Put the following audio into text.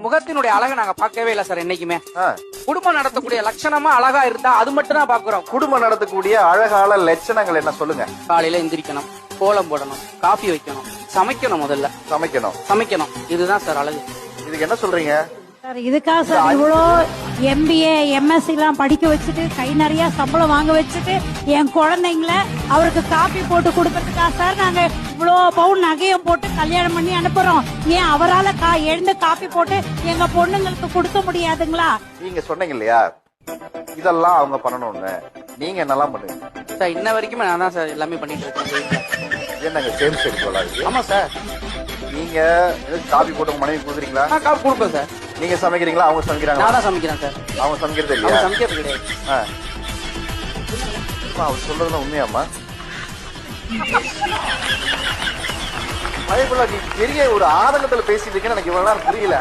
முகத்தினுடைய அழகை நாங்க பார்க்கவே இல்ல சார் என்னைக்குமே. குடும்பம் நடத்தக்கூடிய லட்சணமா அழகா இருந்தா அது மட்டும் தான் பாக்குறோம். குடும்பம் நடத்தக்கூடிய அழகால லட்சணங்கள் என்ன சொல்லுங்க? காலையில எந்திரிக்கணும், கோலம் போடணும், காஃபி வைக்கணும், சமைக்கணும், முதல்ல சமைக்கணும். இதுதான் சார் அழகு. இதுக்கு என்ன சொல்றீங்க சார்? இதுக்காக சார் இவ்வளோ MBA MSc எல்லாம் படிக்க வச்சுட்டு கை நிறைய சம்பளம் வாங்க வச்சுட்டு என் குழந்தைங்கள அவருக்கு காப்பி போட்டு கொடுக்கறதுக்காக சார் நாங்க இவ்வளோ பவுன் நகையும் போட்டு கல்யாணம் பண்ணி அனுப்புறோம். ஏன் அவரால் எழுந்து காப்பி போட்டு எங்க பொண்ணுங்களுக்கு கொடுக்க முடியாதுங்களா? நீங்க சொன்னீங்க இல்லையா இதெல்லாம் அவங்க பண்ணணும்னு, நீங்க என்னெல்லாம் பண்ணுவீங்க சார்? இன்ன வரைக்குமே நான் தான் சார் எல்லாமே பண்ணிட்டு இருக்கேன். என்னங்க சேம் சைடு போலாது? ஆமா சார். நீங்க காபி போட்டு மனைவி கொடுக்குறீங்களா? நான் காப்பி கொடுப்பேன் சார். நீங்க சமைக்கிறீங்களா அவங்க சமைக்கிறாங்க? நான் தான் சமைக்கிறேன் சார். அவங்க சமைக்கிறது இல்லையா? சமைக்கிறது கிடையாது. அவர் சொல்றதுல உண்மையாமா? அதே போல நீ பெரிய ஒரு ஆதங்கத்துல பேசிட்டு இருக்கேன்னு எனக்கு இவ்வளவு நேரம் புரியல.